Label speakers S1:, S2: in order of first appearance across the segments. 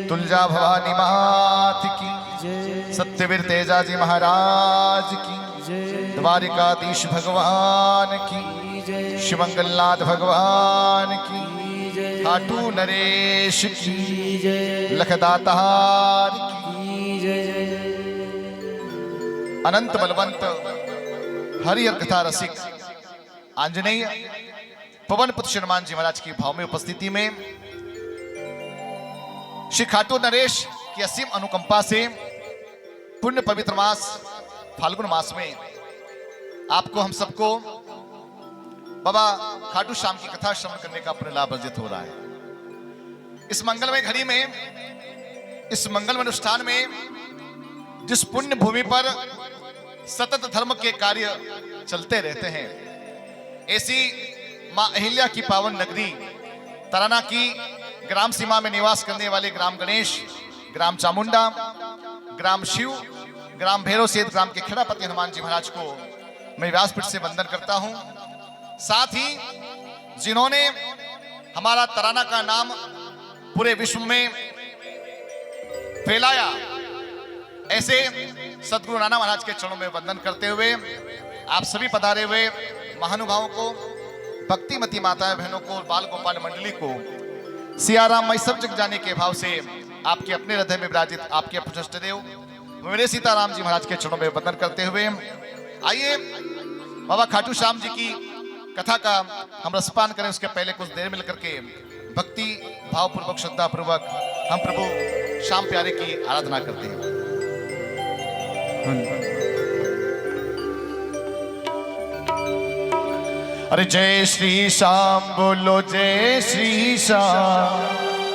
S1: तुलजा भवानी मात की, सत्यवीर तेजाजी महाराज की, द्वारिकाधीश भगवान की, शिवमंगलनाथ भगवान की, खाटू नरेश की, लखदातार की, अनंत बलवंत हरिहर कथा रसिक आंजनेय पवन पुत्र हनुमान जी महाराज की भाव में उपस्थिति में श्री खाटू नरेश की असीम अनुकंपा से पुण्य पवित्र मास फाल्गुन मास में आपको हम सबको बाबा खाटू श्याम की कथा श्रवण करने का पुण्य लाभ अर्जित हो रहा है। इस मंगलमय घड़ी में, इस मंगलमय अनुष्ठान में जिस पुण्य भूमि पर सतत धर्म के कार्य चलते रहते हैं, ऐसी मां अहिल्या की पावन नगरी तराना की ग्राम सीमा में निवास करने वाले ग्राम गणेश, ग्राम चामुंडा, ग्राम शिव, ग्राम भैरव सहित ग्राम के खेड़ापति हनुमान जी महाराज को मैं व्यासपीठ से वंदन करता हूं। साथ ही जिन्होंने हमारा तराना का नाम पूरे विश्व में फैलाया, ऐसे सदगुरु नाना महाराज के चरणों में वंदन करते हुए आप सभी पधारे हुए महानुभावों को, भक्तिमती माताएं बहनों को, बाल गोपाल मंडली को सियाराम मई सब जग जाने के भाव से आपके अपने हृदय में विराजित आपके अपने देव मेरे सीताराम जी महाराज के चरणों में वंदन करते हुए आइए बाबा खाटू श्याम जी की कथा का हम रसपान करें। उसके पहले कुछ देर मिलकर के भक्ति भावपूर्वक श्रद्धा पूर्वक हम प्रभु श्याम प्यारे की आराधना करते हैं। अरे जय श्री श्याम बोलो, जय श्री श्याम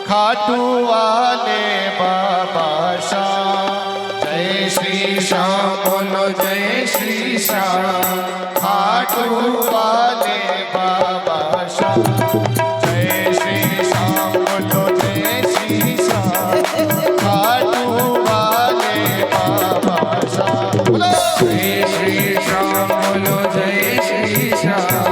S1: खाटू वाले बाबा श्याम। जय श्री श्याम बोलो, जय श्री श्याम खाटू वाले बाबा श्याम। जय श्री श्याम बोलो, जय श्री श्याम खाटू वाले बाबा श्याम। बोलो जय श्री श्याम बोलो, जय श्री श्याम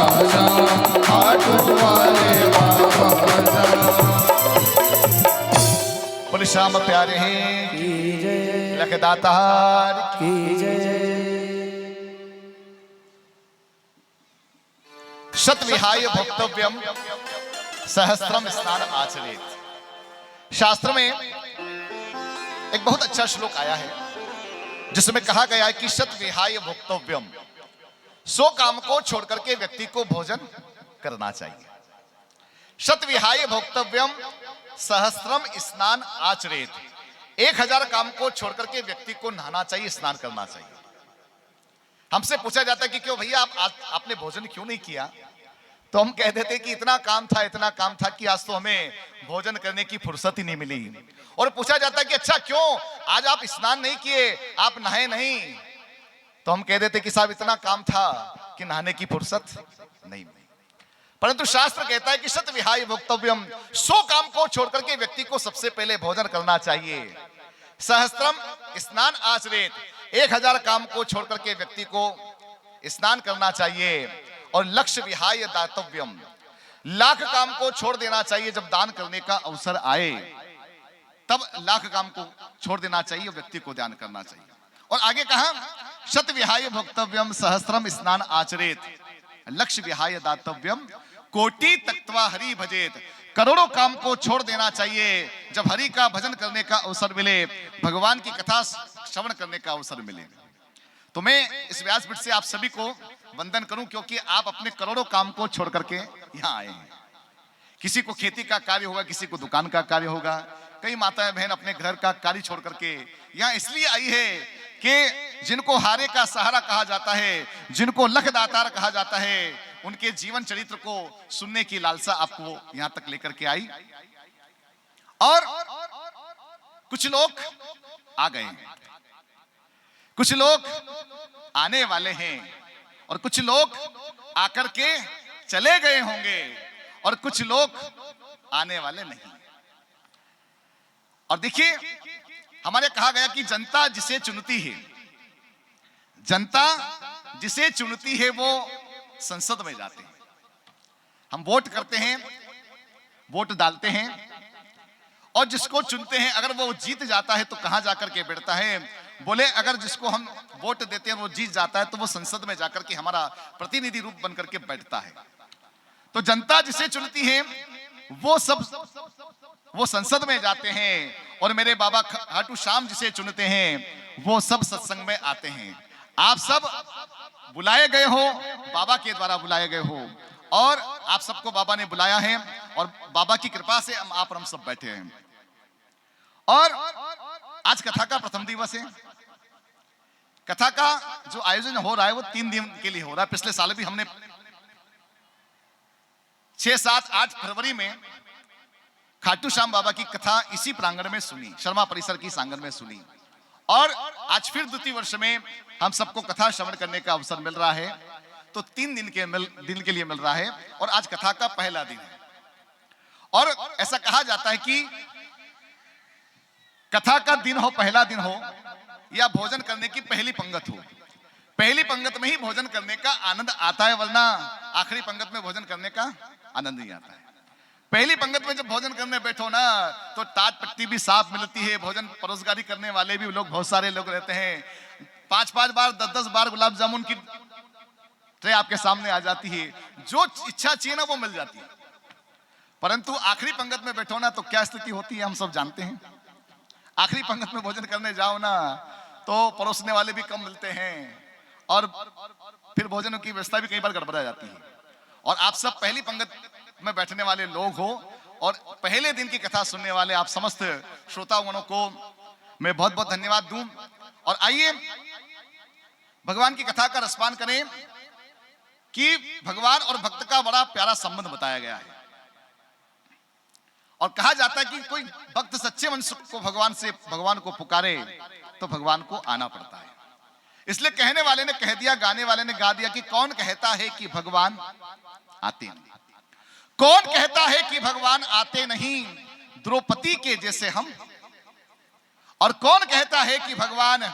S2: बाबा खाटू वाले बाबा
S1: बोले श्याम प्यारे हैं
S2: की जय,
S1: लखदातार
S2: की जय।
S1: शतविहाय भोक्तव्यम सहस्त्रम स्नान आचरेत। शास्त्र में एक बहुत अच्छा श्लोक आया है जिसमें कहा गया है कि शतविहाय भोक्तव्यम, 100 काम को छोड़ करके व्यक्ति को भोजन करना चाहिए। शतविहाय भोक्तव्यम सहस्त्रम स्नान आचरेत, 1000 काम को छोड़ करके व्यक्ति को नहाना चाहिए, स्नान करना चाहिए। हमसे पूछा जाता है कि क्यों भैया आपने भोजन क्यों नहीं किया, तो हम कह देते कि इतना काम था कि आज तो हमें भोजन करने की फुर्सत ही नहीं मिली। और पूछा जाता है कि अच्छा क्यों आज आप स्नान नहीं किए, आप नहाए नहीं, तो हम कह देते कि साहब इतना काम था कि नहाने की फुर्सत नहीं मिली। परंतु शास्त्र कहता है कि शतविहाय भोक्तव्यम, 100 काम को छोड़ करके व्यक्ति को सबसे पहले भोजन करना चाहिए। सहस्त्रम स्नान आचरेत, 1000 काम को छोड़ करके व्यक्ति को स्नान करना चाहिए। और लक्ष्य विहाय दातव्यम, 1,00,000 काम को छोड़ देना चाहिए। जब दान करने का अवसर आए तब 1,00,000 काम को छोड़ देना चाहिए, व्यक्ति को दान करना चाहिए। और आगे कहा शतविहाय भोक्तव्यम सहस्त्रम स्नान आचरेत, लक्ष्य विहाय दातव्यम कोटि तक्त्वा हरि भजेत, करोड़ों काम को छोड़ देना चाहिए जब हरि का भजन करने का अवसर मिले, भगवान की कथा श्रवण करने का अवसर मिले। तो मैं इस व्यासपीठ से आप सभी को वंदन करूं, क्योंकि आप अपने करोड़ों काम को छोड़ करके यहाँ आए हैं। किसी को खेती का कार्य होगा, किसी को दुकान का कार्य होगा, कई माताएं बहन अपने घर का कार्य छोड़ करके यहाँ इसलिए आई है कि जिनको हारे का सहारा कहा जाता है, जिनको लखदातार कहा जाता है, उनके जीवन चरित्र को सुनने की लालसा आपको यहां तक लेकर के आई। और कुछ लोग आ गए हैं, कुछ लोग आने वाले हैं, और कुछ लोग आकर के चले गए होंगे, और कुछ लोग आने वाले नहीं। और देखिए हमारे कहा गया कि जनता जिसे चुनती है, जनता जिसे चुनती है वो संसद में जाते हैं। हम वोट करते हैं, वोट डालते हैं, और जिसको चुनते हैं अगर वो जीत जाता है तो कहां जाकर के बैठता है, बोले अगर जिसको हम वोट देते हैं वो जीत जाता है तो वो संसद में जाकर के हमारा प्रतिनिधि रूप बनकर के बैठता है। तो जनता जिसे चुनती है वो संसद में जाते हैं, और मेरे बाबा खाटू श्याम जिसे चुनते हैं वो सब सत्संग में आते हैं। आप सब बुलाए गए हो, बाबा के द्वारा बुलाए गए हो, और आप सबको बाबा ने बुलाया है, और बाबा की कृपा से हम सब बैठे हैं। और आज कथा का प्रथम दिवस है। कथा का जो आयोजन हो रहा है वो 3 दिन के लिए हो रहा है। पिछले साल भी हमने 6, 7, 8 फरवरी में खाटू श्याम बाबा की कथा इसी प्रांगण में सुनी, शर्मा परिसर की सांगन में सुनी। और आज फिर द्वितीय वर्ष में हम सबको कथा श्रवण करने का अवसर मिल रहा है, तो 3 दिन के लिए मिल रहा है, और आज कथा का पहला दिन है। और ऐसा कहा जाता है कि कथा का दिन हो, पहला दिन हो, या भोजन करने की पहली पंगत हो, पहली पंगत में ही भोजन करने का आनंद आता है, वरना आखिरी पंगत में भोजन करने का आनंद नहीं आता है। पहली पंगत में जब भोजन करने बैठो ना तो टाट पट्टी भी साफ मिलती है, भोजन परोसगारी करने वाले भी लोग बहुत सारे लोग रहते हैं, 5-5 बार 10-10 बार गुलाब जामुन की ट्रे आपके सामने आ जाती है, जो इच्छा चाहिए ना वो मिल जाती है। परंतु आखिरी पंगत में बैठो ना तो क्या स्थिति होती है हम सब जानते हैं। आखिरी पंगत में भोजन करने जाओ ना तो परोसने वाले भी कम मिलते हैं, और फिर भोजन की व्यवस्था भी कई बार गड़बड़ा जाती है। और आप सब पहली पंगत में बैठने वाले लोग हो, और पहले दिन की कथा सुनने वाले आप समस्त श्रोतागणों को मैं बहुत बहुत धन्यवाद दूं। और आइए भगवान की कथा का रसपान करें कि भगवान और भक्त का बड़ा प्यारा संबंध बताया गया है। और कहा जाता है कि कोई भक्त सच्चे मन से को भगवान को पुकारे तो भगवान को आना पड़ता है। इसलिए कहने वाले ने कह दिया, गाने वाले ने गा दिया कि कौन कहता है कि भगवान आते नहीं, कौन कहता है कि भगवान आते नहीं द्रौपदी के जैसे हम, और कौन कहता है कि भगवान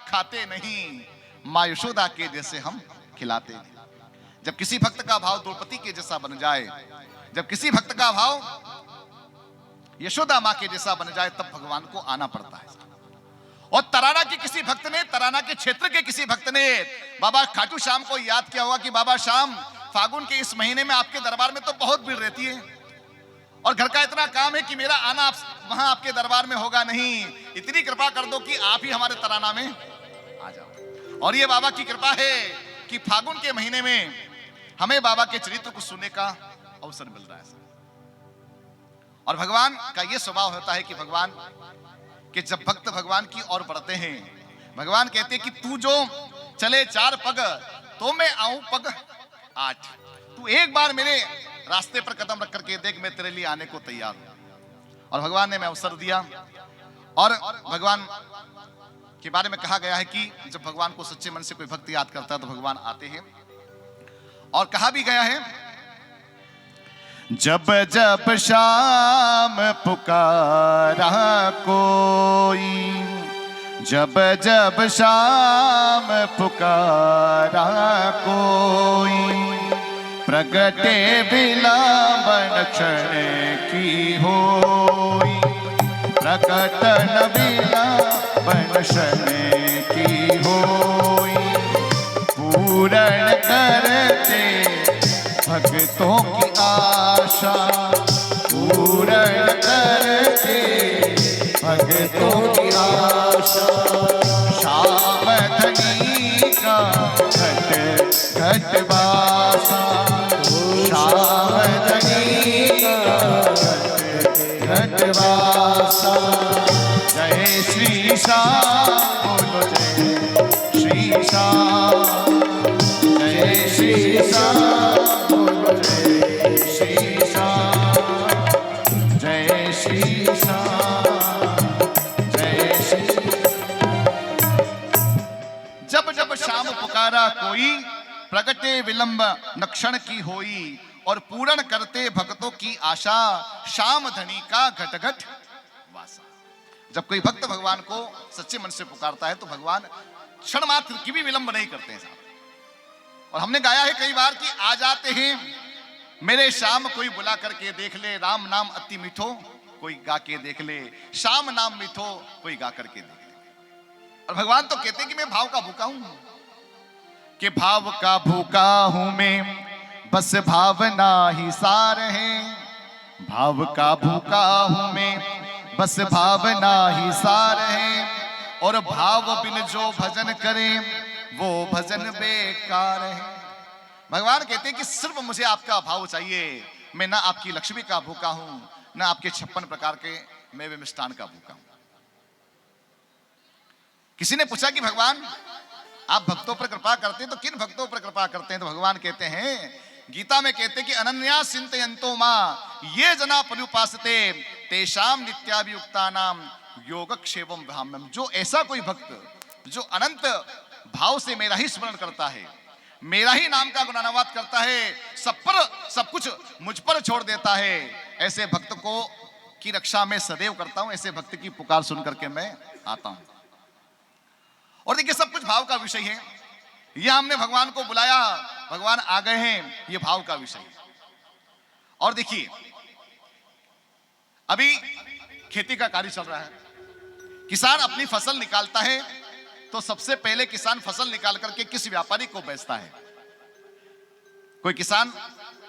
S1: खाते नहीं माँ यशोदा के जैसे हम खिलाते नहीं। जब किसी भक्त का भाव द्रौपदी के जैसा बन जाए, जब किसी भक्त का भाव यशोदा मां के जैसा बन जाए, तब भगवान को आना पड़ता है। और तराना के किसी भक्त ने, तराना के क्षेत्र के किसी भक्त ने बाबा खाटू श्याम को याद किया होगा कि बाबा श्याम, फागुन के इस महीने में आपके दरबार में तो बहुत भीड़ रहती है और घर का इतना काम है कि मेरा आना वहां आपके दरबार में होगा नहीं, इतनी कृपा कर दो कि आप ही हमारे तराना में आ जाओ। और ये बाबा की कृपा है कि फागुन के महीने में हमें बाबा के चरित्र को सुनने का अवसर मिल रहा है। और भगवान का यह स्वभाव होता है कि भगवान कि जब भक्त भगवान की ओर बढ़ते हैं, भगवान कहते हैं कि तू जो चले 4 पग तो मैं आऊं पग 8। तू एक बार मेरे रास्ते पर कदम रख करके देख, मैं तेरे लिए आने को तैयार हूं। और भगवान ने मैं अवसर दिया। और भगवान के बारे में कहा गया है कि जब भगवान को सच्चे मन से कोई भक्त याद करता है तो भगवान आते हैं। और कहा भी गया है, जब जब शाम पुकारा कोई, जब जब शाम पुकारा कोई, प्रगटे विलंबन क्षण की होई, प्रकटन विलंबन क्षण की होई, पूर्ण करते भक्तों की आशा, पूर्ण करके भक्तों की आशा, श्याम धनी का घट घट बासा, श्याम धनी का घट घट बासा। जय श्री श्याम बोलो, जय श्री श्याम, जय श्री श्याम, कोई प्रगटे विलंब नक्षण की होई, और पूर्ण करते भक्तों की आशा, श्याम धनी का घट घट वासा। जब कोई भक्त भगवान को सच्चे मन से पुकारता है तो भगवान क्षण मात्र की भी विलंब नहीं करते हैं साहब। और हमने गाया है कई बार कि आ जाते हैं मेरे श्याम, कोई बुला करके देख ले, राम नाम अति मीठो, कोई गा के देख ले, श्याम नाम मीठो, कोई गा करके देख ले। और भगवान तो कहते हैं कि मैं भाव का भूखा हूं, कि भाव का भूखा हूं मैं, बस भावना ही सार है। भाव का भूखा हूं मैं, बस भावना ही सार है। और भाव बिन जो भजन करे वो भजन बेकार है। भगवान कहते हैं कि सिर्फ मुझे आपका भाव चाहिए, मैं ना आपकी लक्ष्मी का भूखा हूं, ना आपके 56 प्रकार के मेवे मिष्ठान का भूखा हूं। किसी ने पूछा कि भगवान आप भक्तों पर कृपा करते हैं तो किन भक्तों पर कृपा करते हैं? तो भगवान कहते हैं, गीता में कहते हैं कि अनन्या चिंतयन्तो मां ये जना पर्युपासते तेषाम नित्याभियुक्तानाम योगक्षेमं वहाम्यहम्। जो ऐसा कोई भक्त जो अनंत भाव से मेरा ही स्मरण करता है, मेरा ही नाम का गुणानुवाद करता है, सब कुछ मुझ पर छोड़ देता है, ऐसे भक्त को की रक्षा में सदैव करता हूं। ऐसे भक्त की पुकार सुन करके मैं आता हूं। और देखिए, सब कुछ भाव का विषय है। यह हमने भगवान को बुलाया, भगवान आ गए हैं, यह भाव का विषय है। और देखिए, अभी खेती का कार्य चल रहा है, किसान अपनी फसल निकालता है तो सबसे पहले किसान फसल निकाल करके किस व्यापारी को बेचता है? कोई किसान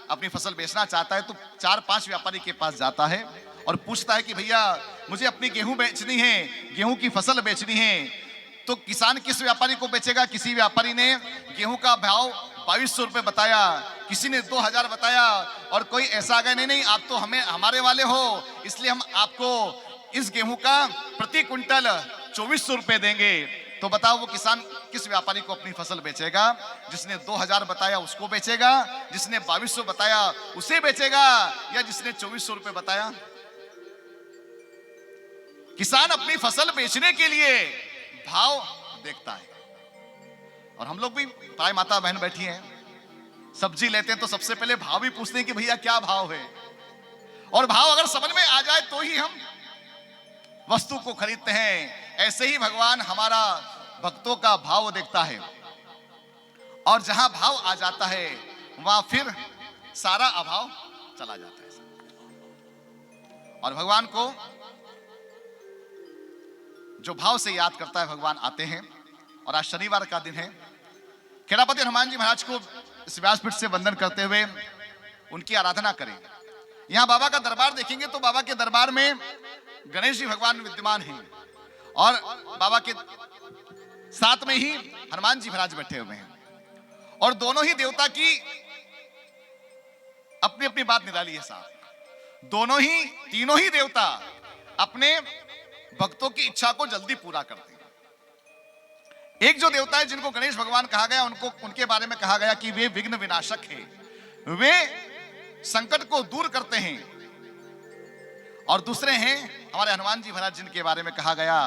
S1: अपनी फसल बेचना चाहता है तो 4-5 व्यापारी के पास जाता है और पूछता है कि भैया मुझे अपनी गेहूं बेचनी है, गेहूं की फसल बेचनी है। तो किसान किस व्यापारी को बेचेगा? किसी व्यापारी ने गेहूं का भाव 2200 रुपए बताया, किसी ने 2000 बताया, और कोई ऐसा आ गया नहीं आप तो हमारे वाले हो, इसलिए हम आपको इस गेहूं का प्रति क्विंटल 2400 रुपए देंगे। तो बताओ वो किसान किस व्यापारी को अपनी फसल बेचेगा? जिसने 2000 बताया उसको बेचेगा, जिसने 2200 बताया उसे बेचेगा, या जिसने 2400 रुपए बताया? किसान अपनी फसल बेचने के लिए भाव देखता है। और हम लोग भी प्राय माता बहन बैठी हैं, सब्जी लेते हैं तो सबसे पहले भाव भी पूछते हैं कि भैया क्या भाव है, और भाव अगर समझ में आ जाए तो ही हम वस्तु को खरीदते हैं। ऐसे ही भगवान हमारा भक्तों का भाव देखता है, और जहां भाव आ जाता है वहां फिर सारा अभाव चला जाता है। और भगवान को जो भाव से याद करता है भगवान आते हैं। और आज शनिवार का दिन है। खेड़ापति हनुमान जी महाराज को इस व्यासपीठ से वंदन करते हुए उनकी आराधना करें। यहां बाबा का दरबार देखेंगे तो बाबा के दरबार में गणेश जी भगवान विद्यमान हैं और बाबा के साथ में ही हनुमान जी महाराज बैठे हुए हैं। और दोनों ही देवता की अपनी अपनी बात निराली है साहब। दोनों ही तीनों ही देवता अपने भक्तों की इच्छा को जल्दी पूरा करते हैं। एक जो देवता है जिनको गणेश भगवान कहा गया, उनके बारे में कहा गया कि वे विघ्न विनाशक हैं, वे संकट को दूर करते हैं। और दूसरे हैं हमारे हनुमान जी महाराज जिनके बारे में कहा गया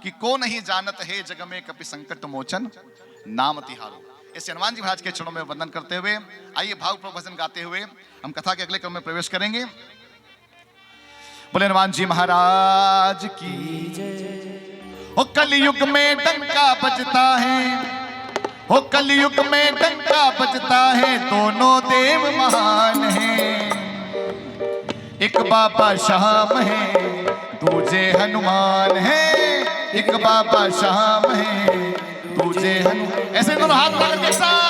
S1: कि को नहीं जानत है जग में कपि संकट मोचन नाम तिहारो। ऐसे हनुमान जी महाराज के चरणों में वंदन करते हुए आइए भावपूर्ण भजन गाते हुए हम कथा के अगले क्रम में प्रवेश करेंगे। बोले हनुमान जी महाराज की जय। ओ कलयुग में डंका बजता है, ओ कलयुग में डंका बजता है, दोनों देव महान हैं। एक बाबा श्याम है, दूजे हनुमान है। एक बाबा श्याम है, दूजे हनुमान। ऐसे दोनों हाथ पकड़ के साथ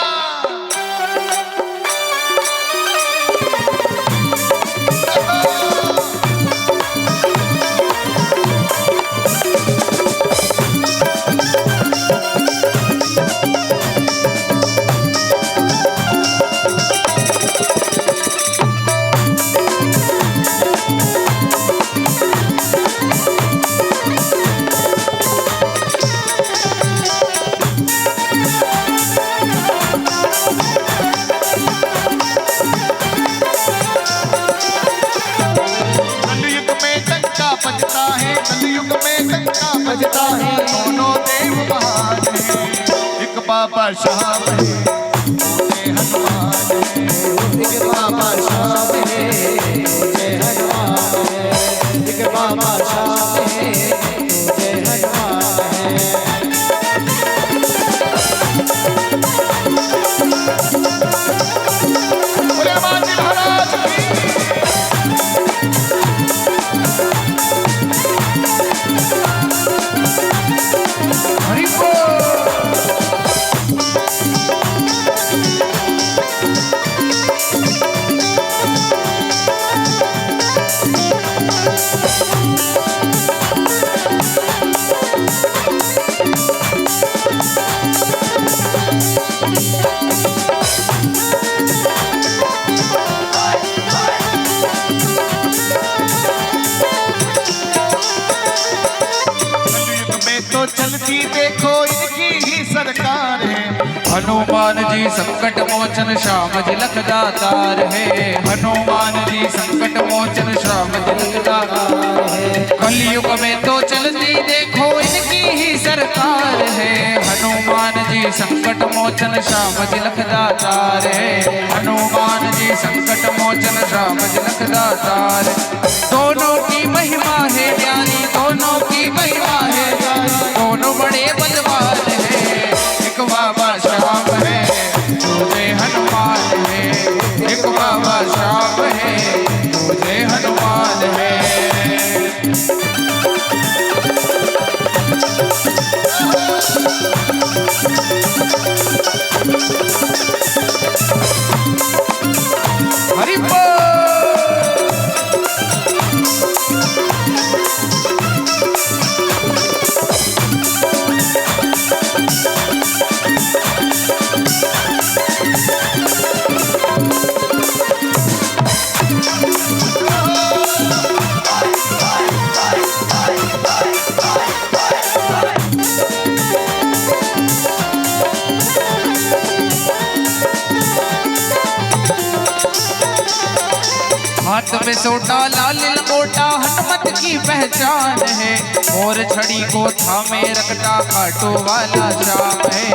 S1: बजता है, दोनों देव महान हैं। एक बाबा श्याम है, दूजे हनुमान है। एक बाबा श्याम है, दूजे हनुमान है। एक बाबा श्याम है, दूजे हनुमान है। बोले हनुमान जी महाराज की चलती देखो इनकी ही सरकार है।
S2: हनुमान जी संकट मोचन श्याम जी लख दातार है। हनुमान जी संकट मोचन श्याम जी लख दातार है। कलयुग में तो चलती देखो इनकी ही सरकार है। हनुमान जी संकट मोचन श्याम जी लख दातार है। हनुमान जी संकट मोचन श्याम जी लख दातार। दोनों की महिमा है प्यारी, दोनों की महिमा है, दोनों बड़े बलवान है। एक बाबा श्याम है, दूजे हनुमान है। एक बाबा श्याम है, दूजे हनुमान है। हरि बोल। हाथ में सोटा लाल लंगोटा हनुमत की पहचान है। और छड़ी को थामे रखता खाटू वाला श्याम है।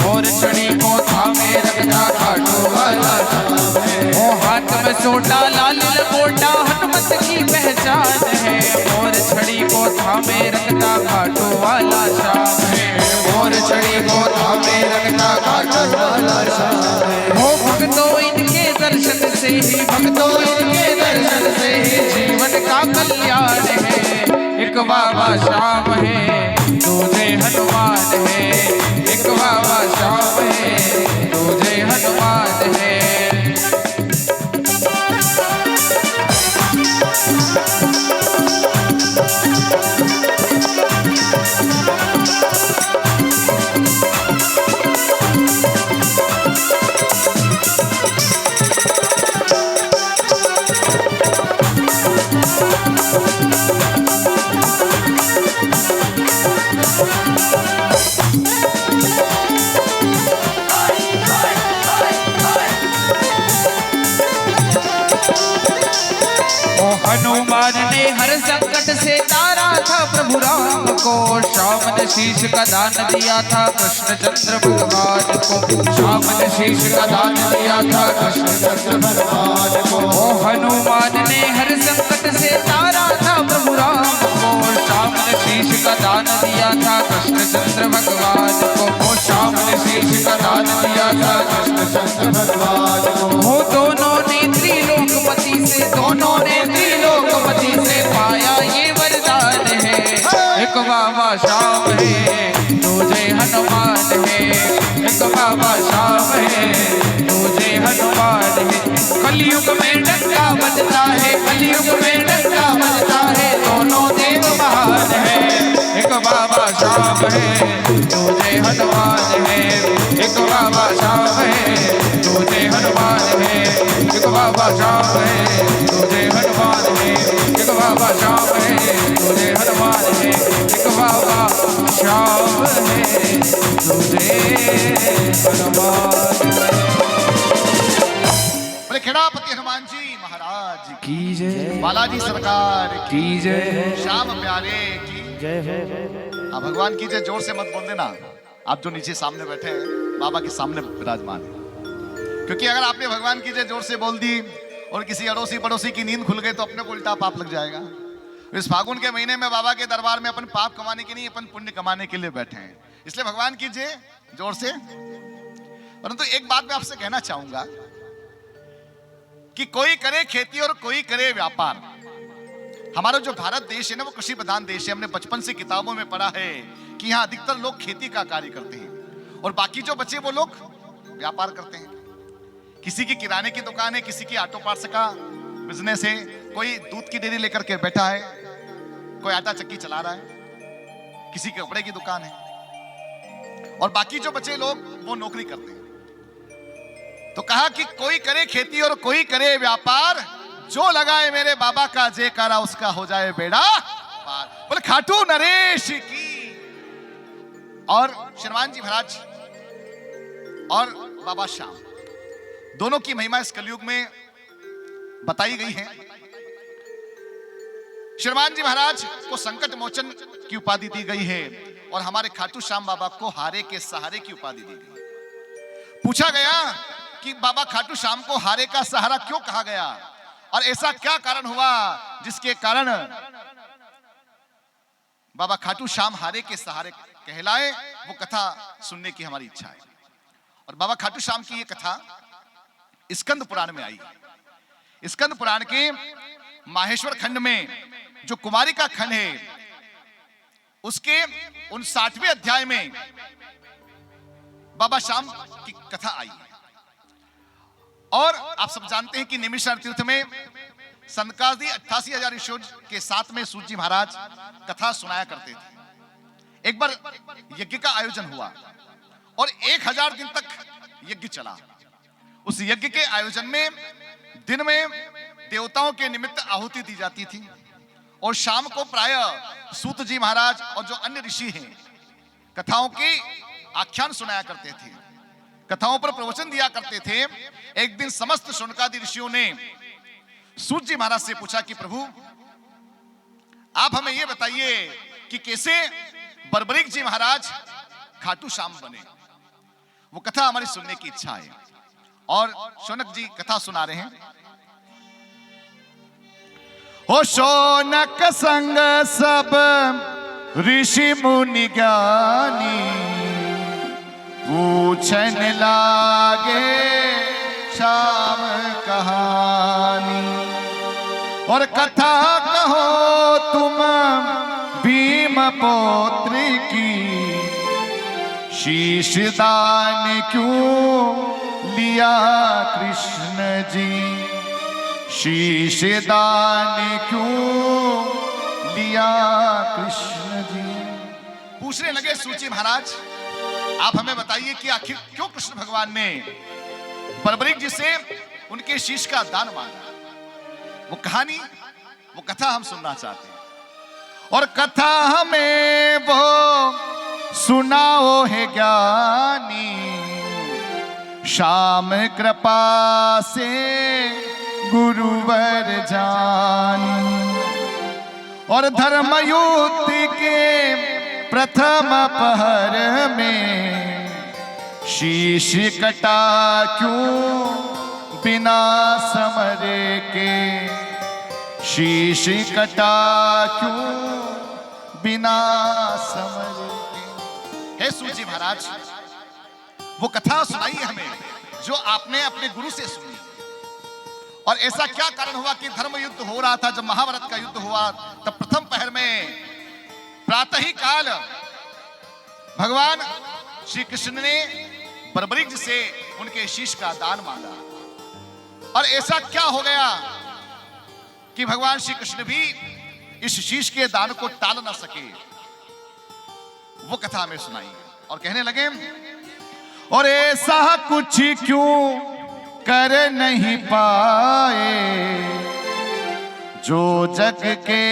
S2: और छड़ी को थामे रखता खाटू वाला श्याम है। ओ हाथ में सोटा लाल लंगोटा हनुमत की पहचान है। और छड़ी को थामे रखता खाटू वाला श्याम है। और छड़ी को थामे रखता खाटू वाला श्याम है। हो भक्तों इनके दर्शन से ही भक्तों इनके दर्शन से ही जीवन का कल्याण है। एक बाबा श्याम है दूजे हनुमान है, एक बाबा श्याम है दूजे हनुमान है। हनुमान ने हर संकट से तारा था प्रभु राम को, श्याम ने शीश का दान दिया था कृष्ण चंद्र भगवान को, श्याम ने शीश का दान दिया था कृष्ण चंद्र भगवान को। हनुमान ने हर संकट से तारा था प्रभु राम को, श्याम ने शीश का दान दिया था कृष्ण चंद्र भगवान को, श्याम ने शीश का दान दिया था कृष्ण चंद्र भगवान को। वो दोनों ने त्रिलोकपति से, दोनों ने त्रिलोकपति से पाया ये वरदान है। एक बाबा श्याम है दूजे हनुमान है, एक बाबा श्याम है दूजे हनुमान है। कलयुग में डंका बजता है, कलयुग में डंका बजता है, दोनों देव महान है। एक बाबा श्याम है दूजे हनुमान है, एक बाबा श्याम है दूजे हनुमान है, एक बाबा श्याम है दूजे हनुमान है, एक बाबा श्याम है दूजे हनुमान है, एक बाबा श्याम है दूजे हनुमान है।
S1: बोले खेड़ापति हनुमान जी महाराज
S2: की जय,
S1: बालाजी सरकार
S2: की जय,
S1: श्याम प्यारे की
S2: जय।
S1: आप भगवान की जय जोर से मत बोल देना, आप जो नीचे सामने बैठे हैं बाबा के सामने विराजमान है। क्योंकि अगर आपने भगवान की जय जोर से बोल दी और किसी अड़ोसी पड़ोसी की नींद खुल गई तो अपने को उल्टा पाप लग जाएगा। इस फागुन के महीने में बाबा के दरबार में अपन पाप कमाने के नहीं, अपन पुण्य कमाने के लिए बैठे हैं, इसलिए भगवान की जय जोर से। परंतु एक बात मैं आपसे कहना चाहूंगा कि कोई करे खेती और कोई करे व्यापार। हमारा जो भारत देश है ना वो कृषि प्रधान देश है। हमने बचपन से किताबों में पढ़ा है कि यहाँ अधिकतर लोग खेती का कार्य करते हैं और बाकी जो बचे वो लोग व्यापार करते हैं। किसी की किराने की दुकान है, किसी की ऑटो पार्ट्स का बिजनेस है, कोई दूध की डेयरी लेकर के बैठा है, कोई आटा चक्की चला रहा है, किसी के कपड़े की दुकान है और बाकी जो बचे लोग वो नौकरी करते हैं। तो कहा कि कोई करे खेती और कोई करे व्यापार, जो लगाए मेरे बाबा का जयकारा उसका हो जाए बेड़ा पार। बोले खाटू नरेश की। और श्रीमान जी महाराज और बाबा श्याम दोनों की महिमा इस कलयुग में बताई गई है। श्रीमान जी महाराज को संकट मोचन की उपाधि दी गई है और हमारे खाटू श्याम बाबा को हारे के सहारे की उपाधि दी गई। पूछा गया कि बाबा खाटू श्याम को हारे का सहारा क्यों कहा गया और ऐसा क्या कारण हुआ जिसके कारण बाबा खाटू श्याम हारे के सहारे कहलाए। वो कथा सुनने की हमारी इच्छा है। और बाबा खाटू श्याम की ये कथा स्कंद पुराण में आई। स्कंद पुराण के माहेश्वर खंड में जो कुमारी का खंड है उसके 59वें अध्याय में बाबा श्याम की कथा आई है। और आप सब जानते हैं कि निमिषारण तीर्थ में संतकादि 88,000 ऋषियों के साथ में सूत जी महाराज कथा सुनाया करते थे। एक बार यज्ञ का आयोजन हुआ और 1000 दिन तक यज्ञ चला। उस यज्ञ के आयोजन में दिन में देवताओं के निमित्त आहुति दी जाती थी और शाम को प्रायः सूत जी महाराज और जो अन्य ऋषि हैं कथाओं के आख्यान सुनाया करते थे, कथाओं पर प्रवचन दिया करते थे। एक दिन समस्त शौनकादि ऋषियों ने सूत जी महाराज से पूछा कि प्रभु आप हमें यह बताइए कि कैसे बर्बरीक जी महाराज खाटू श्याम बने। वो कथा हमारी सुनने की इच्छा है और शौनक जी कथा सुना रहे हैं। हो शौनक संग सब ऋषि मुनि ज्ञानी पूछन लागे श्याम कहानी। और कथा कहो तुम भीम पौत्र की, शीश दान क्यों लिया कृष्ण जी, शीश दान क्यों लिया कृष्ण जी। पूछने लगे सूची महाराज, आप हमें बताइए कि आखिर क्यों कृष्ण भगवान ने बर्बरीक जी से उनके शीश का दान मांगा। वो कहानी, वो कथा हम सुनना चाहते हैं। और कथा हमें वो सुनाओ है ज्ञानी, श्याम कृपा से गुरुवर जानी। और धर्मयुद्ध के प्रथम पहर में शीश कटा क्यों बिना समर के, शीश कटा क्यों बिना समर के। हे सूजी महाराज, वो कथा सुनाइए हमें जो आपने अपने गुरु से सुनी। और ऐसा क्या कारण हुआ कि धर्म युद्ध हो रहा था, जब महाभारत का युद्ध हुआ तब प्रथम पहर में प्रातः ही काल भगवान श्री कृष्ण ने बर्बरीक जी से उनके शीश का दान मांगा। और ऐसा क्या हो गया कि भगवान श्री कृष्ण भी इस शीश के दान को टाल ना सके। वो कथा हमें सुनाई और कहने लगे, और ऐसा कुछ क्यों कर नहीं पाए, जो जग के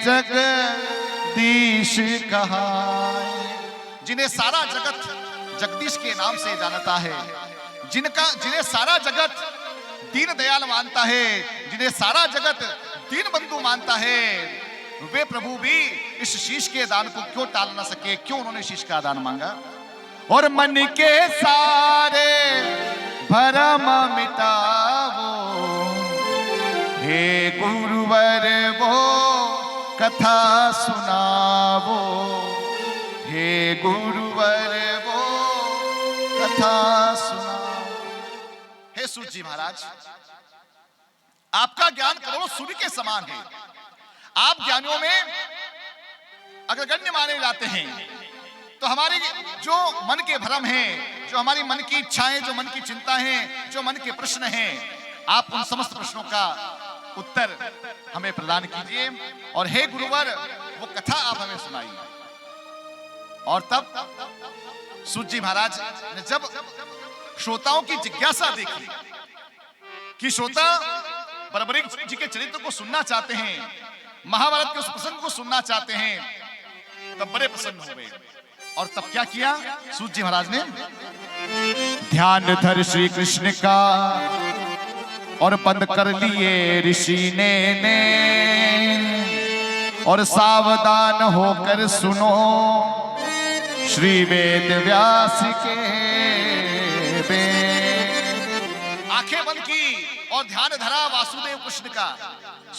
S1: जगदीश कहाए। जिन्हें सारा जगत जगदीश के नाम से जानता है, जिन्हें सारा जगत दीन दयाल मानता है, जिन्हें सारा जगत दीन बंधु मानता है, वे प्रभु भी इस शीश के दान को क्यों टाल ना सके, क्यों उन्होंने शीश का दान मांगा। और मन के सारे भरम मिटावो, हे गुरुवर वो कथा सुनावो, हे गुरुवर वो कथा सुनाओ। हे सूत जी महाराज, आपका ज्ञान करोड़ों सूर्य के समान है। आप ज्ञानियों में अग्रगण्य माने जाते हैं। तो हमारे जो मन के भ्रम हैं, जो हमारी मन की इच्छाएं, जो मन की चिंता हैं, जो मन के प्रश्न हैं, आप उन समस्त प्रश्नों का उत्तर हमें प्रदान कीजिए। और हे गुरुवर वो कथा आप हमें सुनाइए। और तब सूत जी महाराज ने जब श्रोताओं की जिज्ञासा देखी कि श्रोता बर्बरीक जी के चरित्र को सुनना चाहते हैं, महाभारत के उस प्रसंग को सुनना चाहते हैं, तब बड़े प्रसन्न हो गए। और तब क्या किया सूत जी महाराज ने, ध्यान धर श्री कृष्ण का और बंद कर लिए ऋषि ने और सावधान होकर सुनो श्री वेद व्यास के वेद। आंखें बंद की और ध्यान धरा वासुदेव कृष्ण का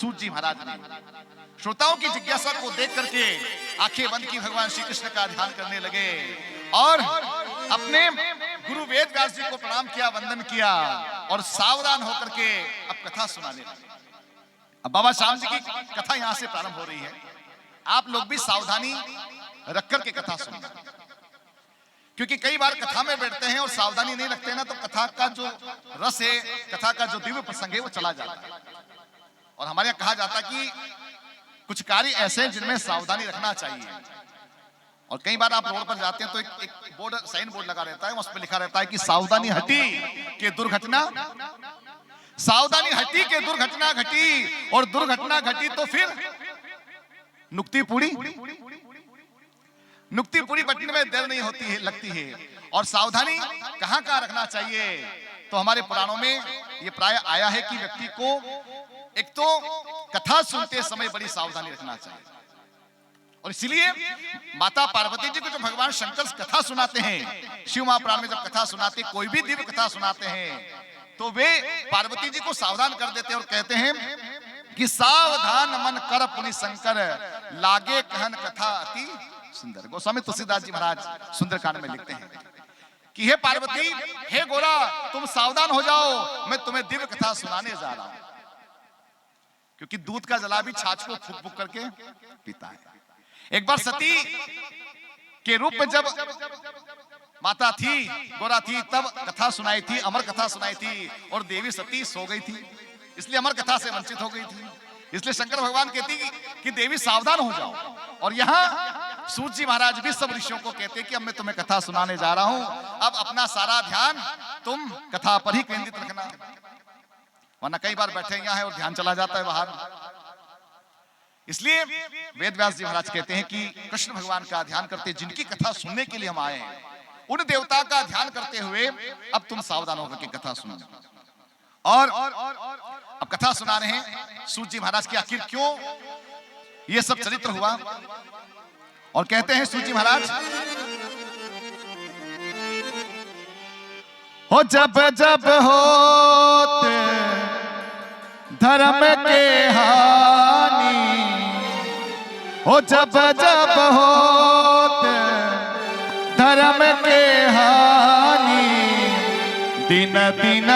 S1: सूत जी महाराज ने। श्रोताओं की जिज्ञासा को देख करके आंखें बंद की, भगवान श्री कृष्ण का ध्यान करने लगे और अपने गुरु वेद व्यास जी को प्रणाम किया, वंदन किया और सावधान होकर के अब कथा सुनाने लगे। अब बाबा श्याम जी की कथा यहां से प्रारंभ हो रही है। आप लोग भी सावधानी रख करके कथा सुनिए, क्योंकि कई बार कथा में बैठते हैं और सावधानी नहीं रखते ना, तो कथा का जो रस है, कथा का जो दिव्य प्रसंग है वो चला जाता है। और हमारे यहाँ कहा जाता है कि कुछ कार्य ऐसे हैं जिनमें सावधानी रखना चाहिए। और कई बार आप रोड पर जाते हैं तो एक बोर्ड, साइन बोर्ड लगा रहता है, उस पर लिखा रहता है कि सावधानी हटी के दुर्घटना, सावधानी हटी के दुर्घटना घटी, और दुर्घटना घटी तो फिर नुक्ति पूरी, नुक्ति पूरी बटने में देर नहीं होती है, लगती है। और सावधानी कहां कहां रखना चाहिए, तो हमारे पुराणों में ये प्राय आया है कि व्यक्ति को एक तो कथा सुनते समय बड़ी सावधानी रखना चाहिए। और इसलिए माता पार्वती जी को जब भगवान शंकर कथा सुनाते हैं, शिव महापुराण में जब कथा सुनाते, कोई भी दिव्य कथा सुनाते हैं, तो वे पार्वती जी को सावधान कर देते हैं और कहते हैं कि सावधान मन कर पुनि शंकर, लागे कहन कथा अति सुंदर। गोस्वामी तुलसीदास जी महाराज सुंदरकांड में लिखते हैं कि हे पार्वती, हे गोरा, तुम सावधान हो जाओ, मैं तुम्हें दिव्य कथा सुनाने जा रहा हूं। क्योंकि दूध का जला भी छाछ को फूक फूक करके पीता है। एक बार सती के रूप में जब माता थी, गोरा थी, तब कथा सुनाई थी, अमर कथा सुनाई थी, और देवी सती सो गई थी, इसलिए अमर कथा से वंचित हो गई थी। इसलिए शंकर भगवान कहती कि देवी सावधान हो जाओ। और यहाँ सूत जी महाराज भी सब ऋषियों को कहते कि अब मैं तुम्हें कथा सुनाने जा रहा हूं, अब अपना सारा ध्यान तुम कथा पर ही केंद्रित रखना, वरना कई बार बैठे यहाँ है और ध्यान चला जाता है बाहर। इसलिए वेद व्यास जी महाराज कहते हैं कि कृष्ण भगवान का ध्यान करते, जिनकी कथा सुनने के लिए हम आए हैं, उन देवता का ध्यान करते हुए अब तुम सावधान होकर के कथा सुनो। और अब कथा सुना रहे हैं सूत जी महाराज की आखिर क्यों ये सब चरित्र हुआ। और कहते हैं सूत जी महाराज, हो जब जब होते धर्म के हानि, हो जब जब होते धर्म के हानि, दिन दिन